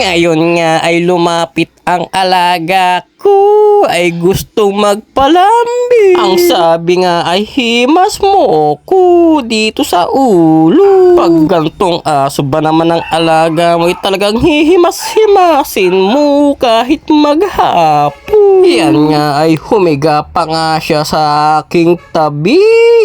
Ngayon nga ay lumapit ang alaga ko, ay gustong magpalambing. Ang sabi nga ay himas mo ko dito sa ulo. Pag gantong aso ba naman ang alaga mo ay talagang hihimas-himasin mo kahit maghapon. Yan nga ay humiga pa nga siya sa aking tabi.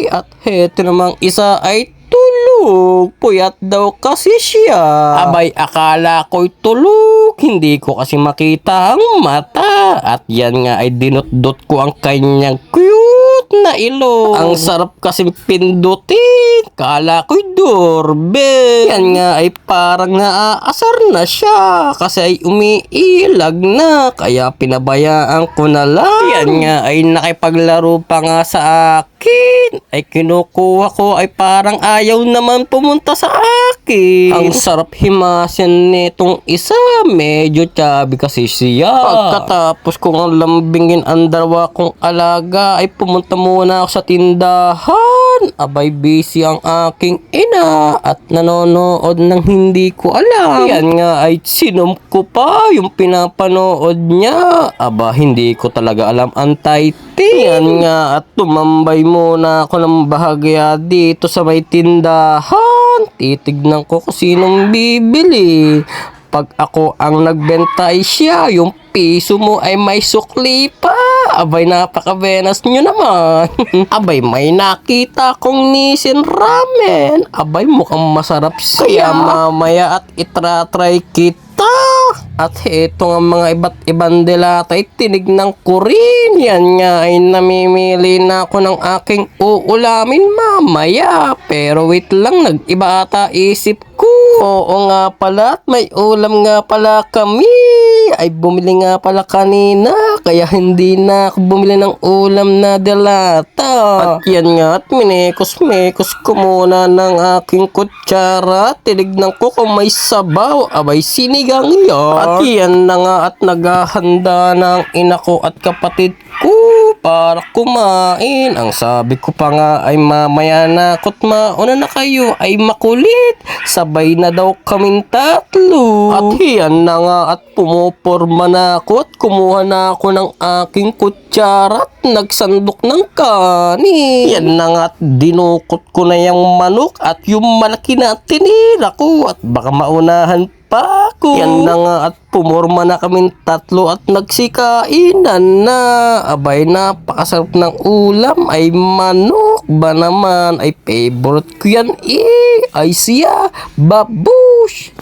At heto namang isa ay tulog. Puyat daw kasi siya. Abay, akala ko'y tulog. Hindi ko kasi makita ang mata. At yan nga ay dinot-dot ko ang kanyang cute na ilong. Ang sarap kasi pindutin. Kala ko'y doorbell. Yan nga ay parang naaasar na siya. Kasi ay umiilag na. Kaya pinabayaan ko na lang. Yan nga ay nakipaglaro pa nga sa akin. Ay kinukuha ko ay parang ayaw naman pumunta sa akin. Ang sarap himasin nitong isa. Medyo chubby kasi siya. Pagkatapos kong lambingin ang dalawa kong alaga ay pumunta muna ako sa tindahan. Abay, busy ang aking ina at nanonood ng hindi ko alam. Yan nga ay sinom ko pa yung pinapanood niya. Aba, hindi ko talaga alam ang title. Yan nga at tumambay muna ako ng bahagya dito sa may tindahan. Titignan ko kung sinong bibili. Pag ako ang nagbenta ay siya, yung piso mo ay may sukli pa. Abay, napaka-venas nyo naman. Abay, may nakita kong Nissin ramen. Abay, mukhang masarap siya. Kaya mamaya at itratry kita. At eto nga mga iba't ibang delata ay tinignan ko rin. Yan nga ay namimili na ako ng aking uulamin mamaya. Pero wait lang, nag-iba ata isip ko. Oo nga pala, at may ulam nga pala kami. Ay bumili nga pala kanina. Kaya hindi na ako bumili ng ulam na delata. At yan nga at minekos-mekos ko muna ng aking kutsara. Tinignan ko kung may sabaw. Abay, sinigang yan. At yan na nga at naghahanda ng ina ko at kapatid ko para kumain. Ang sabi ko pa nga ay mamaya na ako't mauna na kayo ay makulit. Sabay na daw kaming tatlo. At yan na nga at pumuporma na ako at kumuha na ako ng aking kutsara at nagsandok ng kanin. Yan na nga at dinukot ko na yung manok at yung malaki na tinira ko at baka maunahan pa ako. Yan na nga at pumorma na kaming tatlo at nagsikainan na. Abay, napakasarap ng ulam ay manok ba naman ay favorite ko yan ay siya babush.